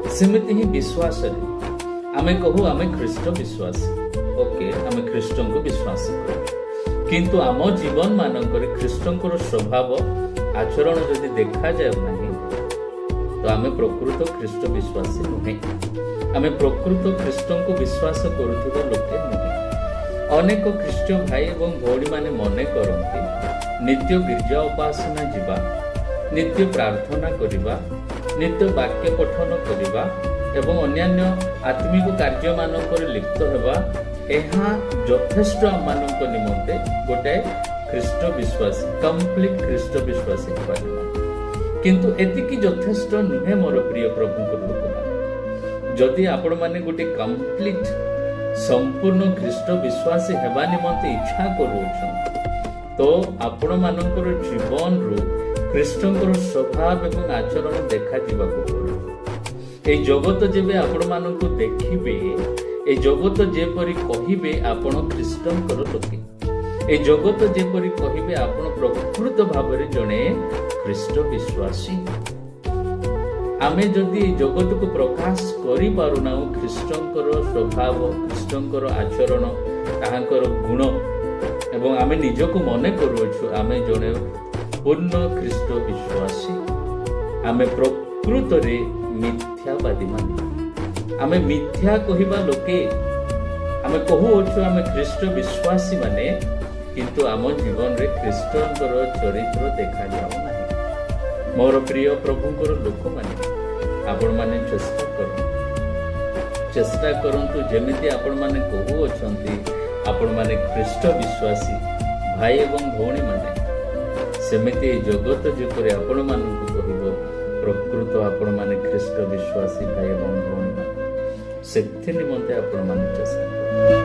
सेमिति ही विश्वास आमे कहू आमे ख्रीष्ट विश्वासी ओके आमे ख्रीष्ट को विश्वास करू किंतु आम जीवन मानक ख्रीष्ट स्वभाव आचरण जदि देखा जाए नहीं तो आमे प्रकृत ख्रीष्ट विश्वासी नुहे आमे प्रकृत ख्रीष्ट को विश्वास करुवा लोके नुहे। अनेक ख्रीष्ट भाई एवं भौणी माने मने करती नित्य गिर्जा उपासना जीवा नित्य प्रार्थना करिबा नित्य वाक्य पठन करिबा एवं अन्यान्य आत्मिक कार्य मानकर लिप्त हेबा एहा यथेष्ट आमानक निमंते गोटे ख्रीष्ट विश्वासी कंप्लीट ख्रीष्ट विश्वासी हेबा किंतु एतिकी यथेष्ट नुहे मोर प्रिय प्रभुंकर लोक जदि आपण माने गोटे कंप्लीट संपूर्ण ख्रीष्ट विश्वासी हेबा निमंते इच्छा करूछन तो आपण मानकर जीवन रु ख्रीष्टंकर स्वभाव एवं आचरण देखा जीवाको पड़े। ए जगत जेबे आपण मानकु देखिबे ए जगत जेपरि कहिबे आपण ख्रीष्टंकर लोके ए जगत जेपरि कहिबे आपण प्रकृत भावरे जणे ख्रीष्ट विश्वासी। आमे जदि ए जगत को प्रकाश करि पारुना ख्रीष्टंकर स्वभाव ख्रीष्टंकर आचरण ताहांकर गुण एवं आमे निजको मने करूछु आमे जणे पूर्ण ख्रीष्ट विश्वासी आमे प्रकृत रे मिथ्यावादी माने आमे मिथ्या कहिबा लोके आमे कहूछु आमे ख्रीष्ट विश्वासी माने किंतु आम जीवन रे ख्रीष्टंकर चरित्र देखा जाऊ नाही। मोर प्रिय प्रभुंकर लोक माने आपण माने चेष्टा करंतु जेमिति आपण माने कहूछंती आपण माने ख्रीष्ट विश्वासी भाई एवं भौणी माने सेमिति जगत जेपरि आपण मानकु कहिबो प्रकृत आपण माने ख्रीष्ट विश्वासी भाई एवं भौणी माने सेथि निमंते आपण माने चेष्टा